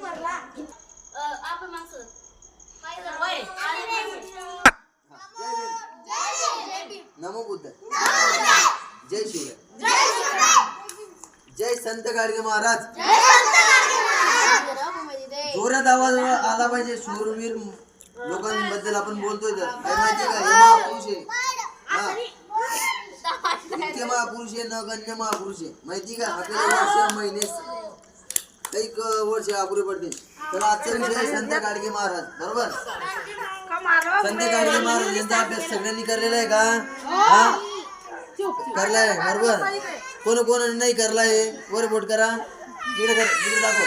आपण माणसं नमो बुद्ध, जय शिवराय, जय संत गाडगे महाराज. जोरात आवाज आला पाहिजे. शूरवीर लोकांबद्दल आपण बोलतोय तर काय माहिती का, हे महापुरुष आहे. इतके महापुरुष आहे, नगण्य महापुरुष आहे. माहिती का, आपल्याला वर्ष महिने काही वर्ष अपुरे पडते. तर आजचा विषय संत गाडगे महाराज. बरोबर, संत गाडगे महाराज यांचा अभ्यास सगळ्यांनी करलेला आहे का? हा, करलाय. बरोबर, कोण कोण नाही करलाय वर बोट करा. इकडे कर, इकडे दाखव.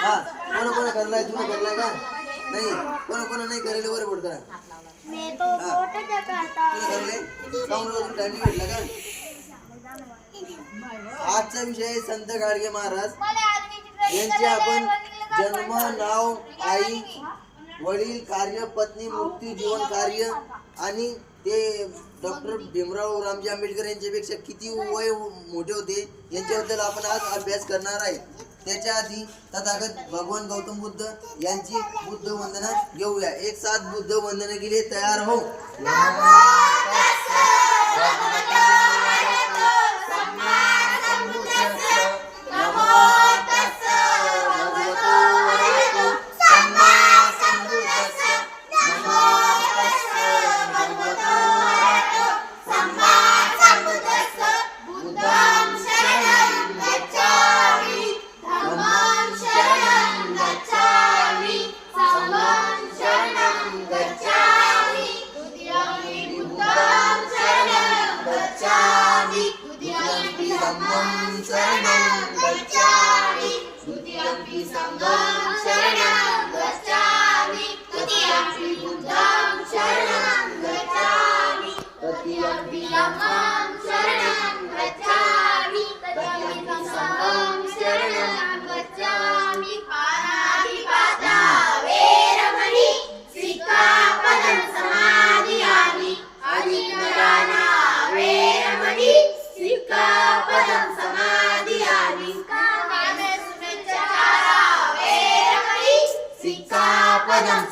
हा, कोण कोण करलाय, तुम्ही करलाय का? नाही, कोण कोण नाही करेल वर बोट करा. आजचा विषय संत गाडगे महाराज यांचे आपण जन्म, नाव, आई, वडील, कार्य, पत्नी, मृत्यू, जीवन, कार्य आणि ते डॉक्टर भीमराव रामजी आंबेडकर यांच्यापेक्षा किती वय मोठे होते यांच्याबद्दल आपण आज अभ्यास करणार आहे. त्याच्या आधी तथागत भगवान गौतम बुद्ध यांची बुद्ध वंदना घेऊया. एक साथ बुद्ध वंदना के लिए तैयार हो.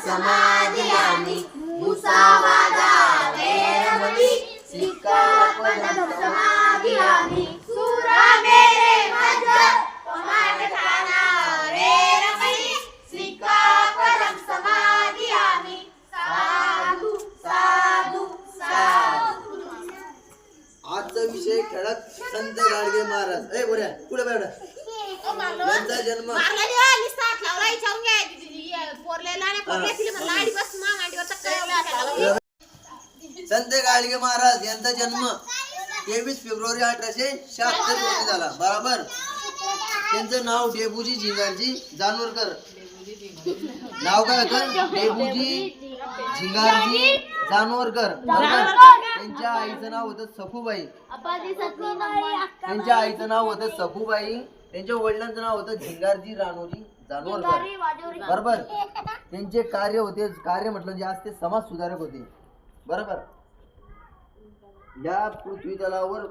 समाधियामि मुसावादा वेरमणि सिक्कापदं समाधियामि सूरा मेरे मध्य पमाटकाना वेरमणि सिक्कापदं समाधियामि साधु साधु साधु. आजचा विषय ठळक संत गाडगे महाराज. ए बोल्या कुठे बेटा, यांचा जन्म संत गाडगे महाराज यांचा जन्म 23 फेब्रुवारी 1876 रोजी झाला. बरोबर, त्यांचं नाव डेबूजी झिंगारजी जानोरकर. नाव काय होतं? डेबूजी झिंगारजी जानोरकर. बरोबर, त्यांच्या आईचं नाव होतं सखूबाई. त्यांच्या आईचं नाव होतं सखूबाई. त्यांच्या वडिलांचं नाव होतं झिंगारजी राणोजी जानोरकर. बरोबर, त्यांचे कार्य होते, कार्य म्हटलं म्हणजे आज ते समाज सुधारक होते. बरोबर, या पृथ्वी तलावर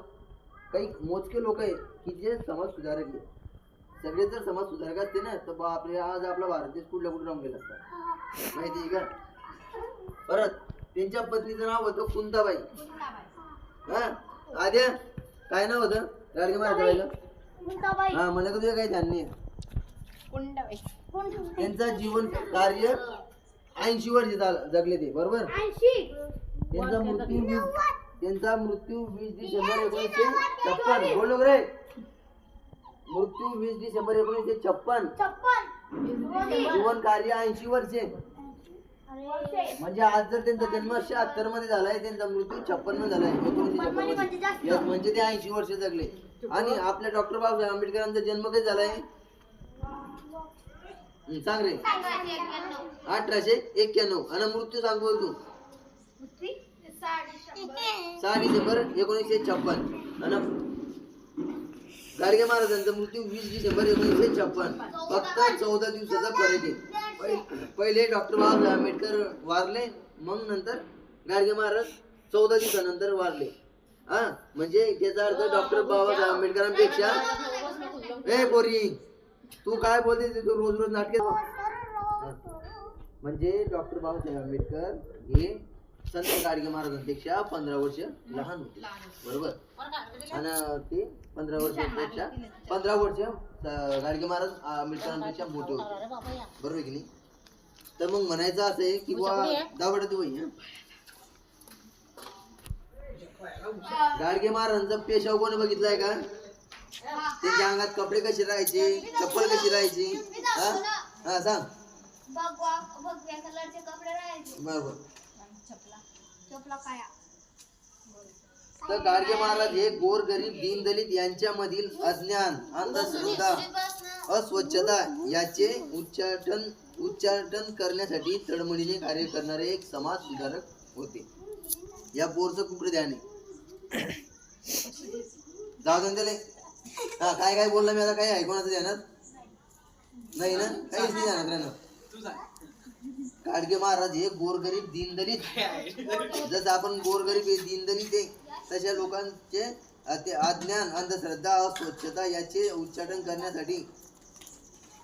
काही मोजके लोक आहेत की जे समाज सुधारक आहे. सगळे जर समाज सुधारक असते ना तर बापरे, आज आपला भारत देश कुठल्या कुठे राहून गेला असता, माहिती आहे का? परत त्यांच्या पत्नीचं नाव होतं कुंताबाई. हा, आद्या काय नाव होतं गाडगे महाराजांचं? हा, मला तुझं काही ध्यान नाही. त्यांचा जीवन कार्य 80 वर्ष जगले ते. बरोबर, त्यांचा मृत्यू 20 डिसेंबर 1956. बोलो रे, मृत्यू 20 डिसेंबर 1956. जीवन कार्य 80 वर्षे. म्हणजे आज जर त्यांचा जन्म 76 मध्ये झालाय, त्यांचा मृत्यू 56 मध्ये झालाय, 1956. म्हणजे ते 80 वर्ष जगले. आणि आपल्या डॉक्टर बाबासाहेब आंबेडकरांचा जन्म कधी झालाय सांग रे? 1891. आणि मृत्यू सांग बोल तू. 6 डिसेंबर 1956. आणि गाडगे महाराजांचा मृत्यू 20 डिसेंबर 1956. फक्त 14 दिवसाचा फरक आहे. पहिले डॉक्टर बाबासाहेब आंबेडकर वारले, मग नंतर गाडगे महाराज 14 दिवसानंतर वारले. हा म्हणजे त्याचा अर्थ डॉक्टर बाबासाहेब आंबेडकरांपेक्षा ए पोरी तू काय बोलते ते तू रोज रोज नाटके म्हणजे डॉक्टर बाबासाहेब आंबेडकर हे संत गाडगे महाराजांपेक्षा 15 वर्ष लहान होते बरोबर आणि ते 15 वर्षापेक्षा 15 वर्ष गाडगे महाराज आंबेडकरांपेक्षा मोठे होते बरोबर की नाही. तर मग म्हणायचं असं आहे की दावड गाडगे महाराजांचा पेशा कोणी बघितलाय का. त्यांच्या अंगात कपडे कसे राहायचे चप्पल कशी राहायची हा सांग बरोबर. तर गाडगे महाराज हे गोर गरीब दीनदलित यांच्यामधील अज्ञान अंधश्रद्धा अस्वच्छता याचे उच्चाटन करण्यासाठी तळमळीने कार्य करणारे एक समाज सुधारक होते. या पोरचं कुकडे ध्यान जाऊ दे हा काय काय बोलला मी आता काही ऐकवण्याचं ध्यानात नाही ना काहीच नाही ध्यानात राहणार. गाडगे महाराज हे गोरगरीब दीनदलित जसं आपण गोरगरीब हे दीनदलित आहे तशा लोकांचे अज्ञान अंधश्रद्धा अस्वच्छता याचे उच्चाटन करण्यासाठी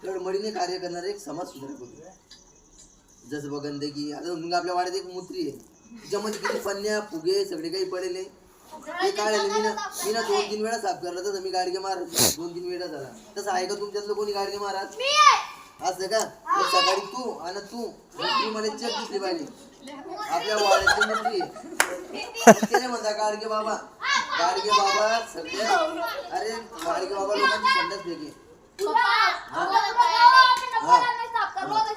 तळमळीने कार्य करणारे एक समाज सुधारक होते. जसं बघन की आता आपल्या वाड्यात एक मूत्री आहे त्याच्यामध्ये किती पन्न्या फुगे सगळे काही पडेले ते काढले मी ना 2-3 वेळा साफ करला तसं मी गाडगे महाराज 2-3 वेळा झाला तसं आहे का तुमच्यातलं कोणी गाडगे महाराज असं का. सकाळी तू आणि तू मला चेक दिसली पाहिजे आपल्या वाड्याची मूर्ती त्याने म्हणता गाडगे बाबा सगळे अरे गाडगे बाबा लोकांची संडास वेगळी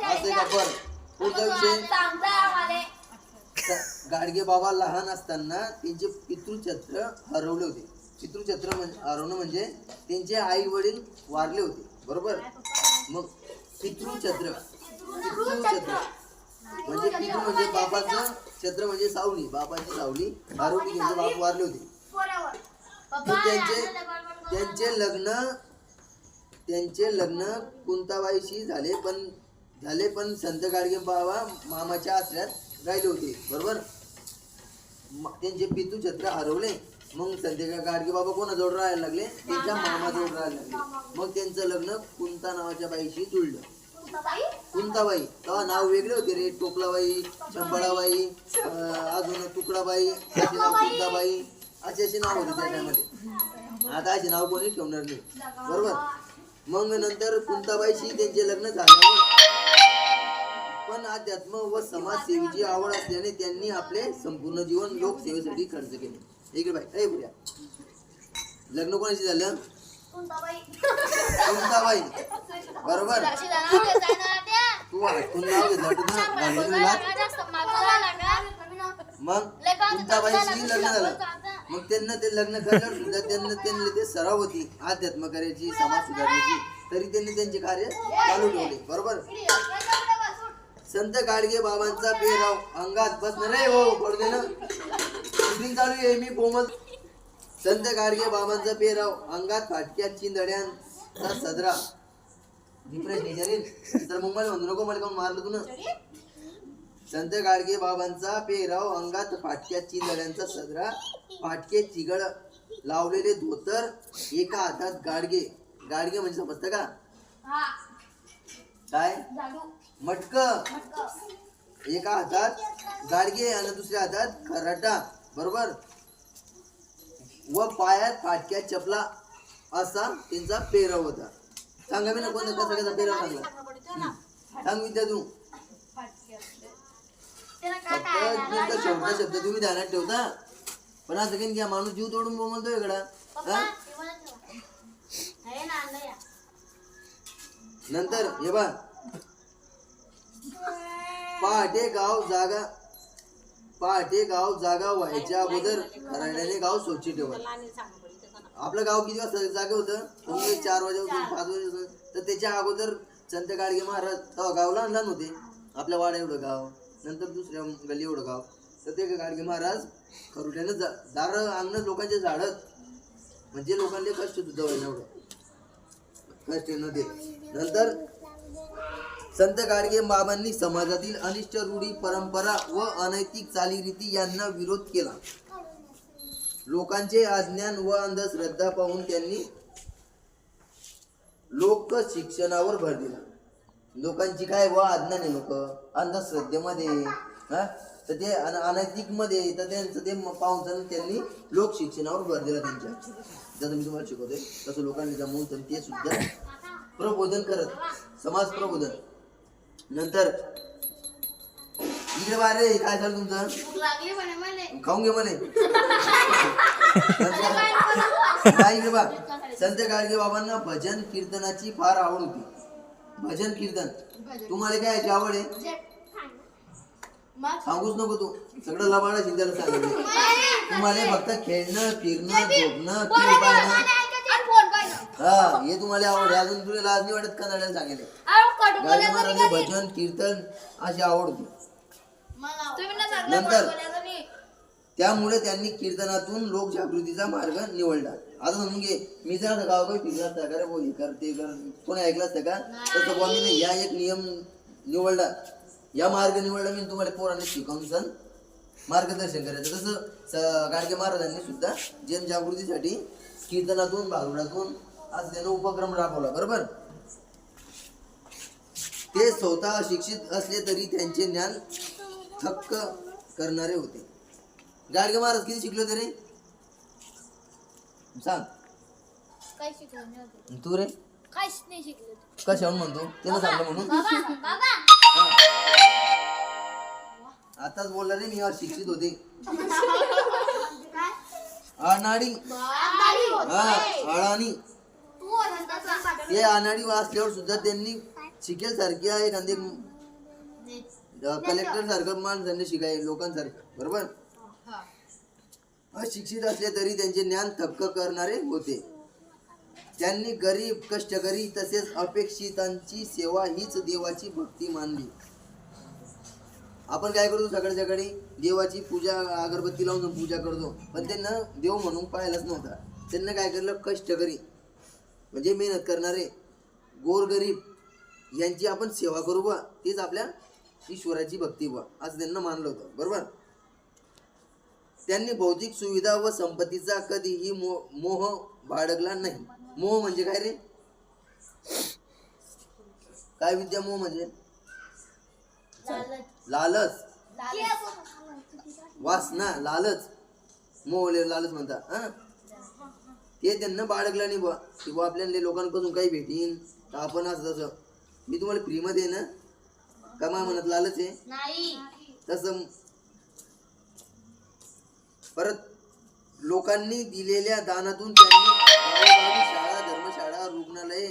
असं का. बरं पुढचा विषय गाडगे बाबा लहान असताना त्यांचे पितृछत्र हरवले होते. पितृछत्र हरवणं म्हणजे त्यांचे आई वडील वारले होते बरोबर. मग पितृछत्र म्हणजे पितृ म्हणजे बापाचं छत्र म्हणजे सावली बापाची सावली हरवली त्यांचे बाप वारले होते. त्यांचे लग्न कुंताबाईशी झाले पण संत गाडगे बाबा मामाच्या आश्रयात राहिले होते बरोबर. त्यांचे पितृछत्र हरवले मग संत गाडगे बाबा कोणाजवळ राहायला लागले त्यांच्या मामाजवळ राहायला लागले. मग त्यांचं लग्न कुंता नावाच्या बाईशी जुळलं. कुंताबाई तेव्हा नाव वेगळे होते रे. टोपलाबाई चंबळाबाई अजून तुकडाबाई असे नाव कुंताबाई असे नाव होते त्या टायमध्ये. आता असे नाव कोणी ठेवणार नाही बरोबर. मग नंतर कुंताबाईशी त्यांचे लग्न झाल्यावर पण अध्यात्म व समाजसेवेची आवड असल्याने त्यांनी आपले संपूर्ण जीवन लोकसेवेसाठी खर्च केले. इकडे बाई बुड्या लग्न कोणाशी झालं कुंताबाई बरोबर. तू आठवून नाव घेतलं मग कुंताबाईशी लग्न झालं. मग त्यांना ते लग्न झाल्यावर सुद्धा त्यांना ते सराव होती अध्यात्म कार्याची समाज सुधारण्याची तरी त्यांनी त्यांचे कार्य चालू ठेवले बरोबर. संत गाडगे बाबांचा पेहराव अंगात बसणार रे हो पडू ना शूटिंग चालू आहे मी कोमल. संत गाडगे बाबांचा पेहराव अंगात फाटक्या चिंधड्यांचा सदरा तर मुंबईला म्हणू नको मला कोण मारलं तू ना. संत गाडगे बाबांचा पेहराव अंगात फाटक्या चिंधड्यांचा सदरा फाटके चिगळ लावलेले धोतर एका हातात गाडगे म्हणजे समजतं का काय मटक एका हातात गाडगे आणि दुसऱ्या हातात खराटा बरोबर व पायात फाटक्या चपला असा त्यांचा पेहराव होता. सांगा मी ना कोणता कसा कसा पेहराव सांगला सांग विद्या तू फक्त शेवटचा शब्द तुम्ही ध्यानात ठेवता पण असं काही घ्या माणूस जीव तोडून बोलतोय इकडा. नंतर हे बा पहाटे गाव जागा व्हायच्या अगोदर खराड्याने गाव स्वच्छ ठेवा. आपलं गाव किती वाजता जागे होतं 4 वाजेपासून 5 वाजेपासून तर त्याच्या अगोदर संत गाडगे महाराज तेव्हा गाव लहान लहान होते आपल्या वाडा एवढं गाव नंतर दुसऱ्या गल्ली एवढं गाव तर ते गाडगे महाराज खरुट्यानं दार अंगण लोकांचे झाडत म्हणजे लोकांना कष्ट सुद्धा व्हायला एवढं कष्ट न दे. नंतर संत गाडगे बाबांनी समाजातील अनिष्ट रूढी परंपरा व अनैतिक चालीरीती यांना विरोध केला. लोकांचे अज्ञान व अंधश्रद्धा पाहून त्यांनी लोक शिक्षणावर भर दिला. लोकांची काय व अज्ञान आहे, लोक अंधश्रद्धेमध्ये हा तर ते अनैतिक मध्ये तर त्यांचं ते पाहून त्यांनी लोक शिक्षणावर भर दिला. त्यांच्या जसं मी तुम्हाला शिकवतोय तसं लोकांनी जमवून तर ते सुद्धा प्रबोधन करत, समाज प्रबोधन. नंतर इकडे बारे काय झालं तुमचं, खाऊन घे म्हणे. काय इकडे बा, संत गाडगे बाबांना भजन कीर्तनाची फार आवड होती. भजन कीर्तन तुम्हाला काय याची आवड आहे सांगूच नको, तू सगळं लबाडा शिंद्याला सांगितलं. तुम्हाला फक्त खेळणं फिरणं झोपणं खेळ पाहणं हा हे तुम्हाला आवड आहे. अजून तुला लाज नाही वाटत कन्नडाला सांगितले. गाडगे महाराज भजन कीर्तन अशी आवड होती. नंतर त्यामुळे त्यांनी कीर्तनातून लोक जागृतीचा मार्ग निवडला. आता समजून घे, मी जर गाव काही फिरला असता का रे बोल हे कर ते कर, कोणी ऐकलं असतं का? तसं बुवा मी या एक नियम निवडला, या मार्ग निवडला मी तुम्हाला पोरांनी शिकवून सण मार्गदर्शन करायचं. तसं गाडगे महाराजांनी सुद्धा जनजागृतीसाठी कीर्तनातून भारुडातून आज त्यानं उपक्रम राबवला. बरोबर, ते स्वतः अशिक्षित असले तरी त्यांचे ज्ञान थक्क करणारे होते. गाडगे महाराज किती शिकले होते रे सांग तू रे? कशाहून म्हणतो त्याला सांगलं म्हणून आताच बोलला रे मी अशिक्षित होते. अनाडी अडाणी ते अनाडी असल्यावर सुद्धा त्यांनी शिकेल सारख्या एखादी कलेक्टर सारखं माणसांनी शिकाय लोकांसारखं. बरोबर, अशिक्षित असले तरी त्यांचे ज्ञान थक्क करणारे होते. त्यांनी गरीब कष्टकरी तसेच अपेक्षितांची सेवा हीच देवाची भक्ती मानली. आपण काय करतो सकाळी सकाळी देवाची पूजा अगरबत्ती लावून पूजा करतो, पण त्यांना देव म्हणून पाहिलाच नव्हता. त्यांना काय केलं, कष्टकरी म्हणजे मेहनत करणारे गोरगरीब यांची आपण सेवा करू बा, तीच आपल्या ईश्वराची भक्ती बा असं त्यांना मानलं होतं. बरोबर, त्यांनी भौतिक सुविधा व संपत्तीचा कधीही मोह बाळगला नाही. मोह म्हणजे काय रे, काय विद्या? मोह म्हणजे लालच, वासना, लालच, मोह लालच म्हणतात. हा ते त्यांना बाळगला नाही बा की बा आपल्याला लोकांपासून काही भेटीन तर आपण असं तसं. मी तुम्हाला फ्रीमध्ये ना का मा म्हणत लालच आहे तसं. परत लोकांनी दिलेल्या दानातून त्यांनी गावोगावी शाळा, धर्मशाळा, रुग्णालय,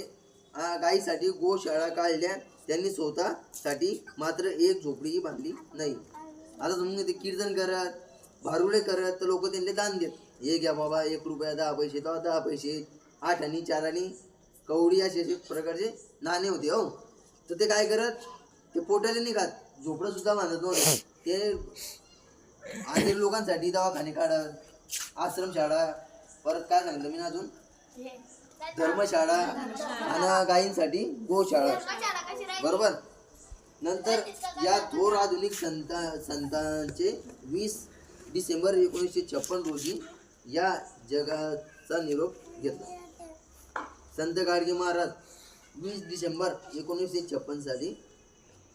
गायीसाठी गोशाळा काढल्या. त्यांनी स्वतःसाठी मात्र एक झोपडीही बांधली नाही. आता तुम्ही ते कीर्तन करत भारुडे करत तर लोक त्यांना दान देत. हे घ्या बाबा 1 रुपया 10 पैसे, 10 पैसे, 8 आणि 4 आणि कवडी असे प्रकारचे नाणे होते. हो तर ते काय करत, ते पोटाले नाही खात, झोपडं सुद्धा बांधत नव्हते. ते आधी लोकांसाठी दवाखाने काढत, आश्रमशाळा, परत काय सांगितलं मी अजून, धर्मशाळा आणि गायींसाठी गोशाळा. बरोबर, नंतर या थोर आधुनिक संतांचे 20 डिसेंबर 1956 रोजी या जगाचा निरोप घेतला. संत गाडगे महाराज 20 डिसेंबर 1956 साली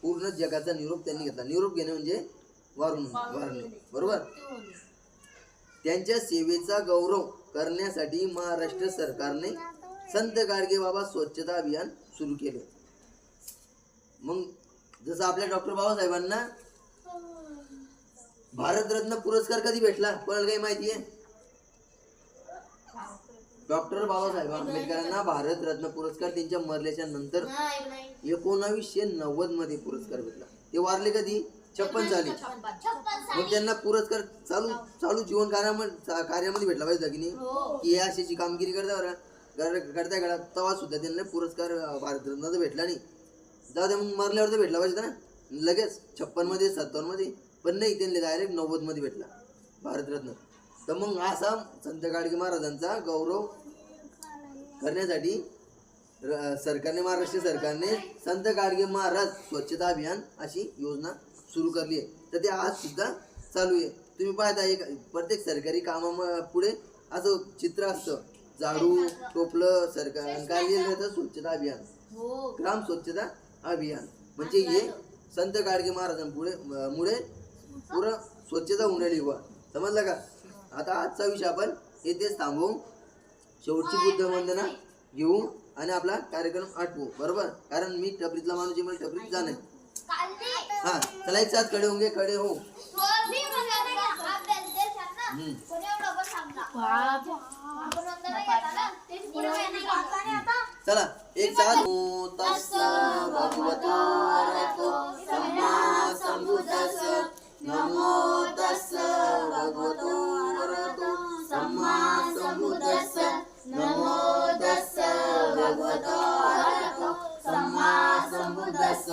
पूर्ण जगाचा निरोप त्यांनी घेतला. निरोप घेणे म्हणजे वारणे. बरोबर, त्यांच्या सेवेचा गौरव करण्यासाठी महाराष्ट्र सरकारने संत गाडगे बाबा स्वच्छता अभियान सुरू केले. मग जसं आपल्या डॉक्टर बाबासाहेबांना भारतरत्न पुरस्कार कधी भेटला कोणाला काही माहिती आहे? डॉक्टर बाबासाहेब आंबेडकरांना भारतरत्न पुरस्कार त्यांच्या मरल्याच्या नंतर 1990 मध्ये पुरस्कार भेटला. ते वारले कधी? 56 साली. मग त्यांना पुरस्कार चालू जीवन कार्यामध्ये भेटला पाहिजे की नाही, की हे अशी कामगिरी करता घरात तेव्हा सुद्धा त्यांना पुरस्कार भारतरत्नाचा भेटला नाही. जाऊ द्या, मग मरल्यावर तर भेटला पाहिजे ना लगेच 56 मध्ये 57 मध्ये, पण नाही, त्यांना डायरेक्ट 90 मध्ये भेटला भारतरत्न. तर मग असा संत गाडगे महाराजांचा गौरव करण्यासाठी सरकारने, महाराष्ट्र सरकारने संत गाडगे महाराज स्वच्छता अभियान अशी योजना सुरू करली आहे. तर ते आज सुद्धा चालू आहे. तुम्ही पाहता एक प्रत्येक सरकारी कामा पुढे असं चित्र असतं, झाडू टोपलं सरकार काय लिहिलं स्वच्छता अभियान, ग्राम स्वच्छता अभियान. म्हणजे हे संत गाडगे महाराजांपुढे मुळे पुरं स्वच्छता होऊन राहिली बुवा. समजलं का? आता आजचा विषय आपण येथेच थांबवू, शेवटची बुद्ध वंदना घेऊ आणि आपला कार्यक्रम आटवू. बरोबर? कारण मी टपरीतला माणूस आहे, मला टपरीत जाणं आहे. हा चला एक साथ खडे होंगे, खडे हो. चला एक साथ. तस्स भगवतो अरहतो सम्मा संबुद्धस्स. नमो तस्स भगवतो अरहतो सम्मा संबुद्धस्स. नमो तस्स भगवतो अरहतो सम्मा संबुद्धस्स.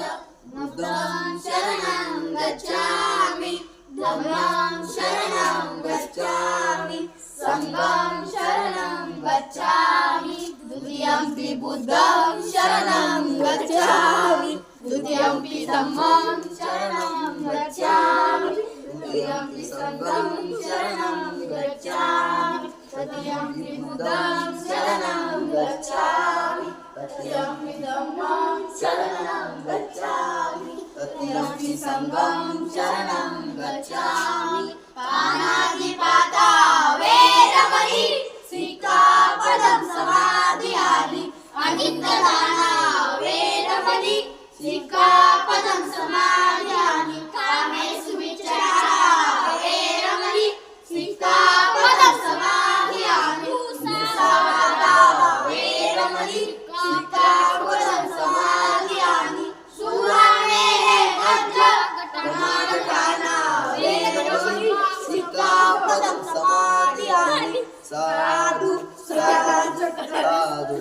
बुद्धं शरणं गच्छामि, धम्मं शरणं गच्छामि, संघं शरणं गच्छामि, द्वितीयंपि बुद्धं शरणं गच्छामि, द्वितीयंपि धम्मं शरणं गच्छामि, द्वितीयंपि संघं शरणं गच्छामि, तृतीयंपि बुद्धं शरणं गच्छामि, तृतीयंपि धम्मं शरणं गच्छामि, तृतीयंपि संघं शरणं गच्छामि. पाणातिपाता वेरमणि सिक्खापदं समादियामि. अनित्यदाना वेरमणि सिक्खापदं समादियामि. कामेषु विचारा वेरमणि सिक्खापदं समादियामि. मुसावादा वेरमणि सिक्खापदं समादियामि. सुरामेः वज्र प्रमादकाना वेरमणि सिक्खापदं समादियामि. साधु साधु साधु.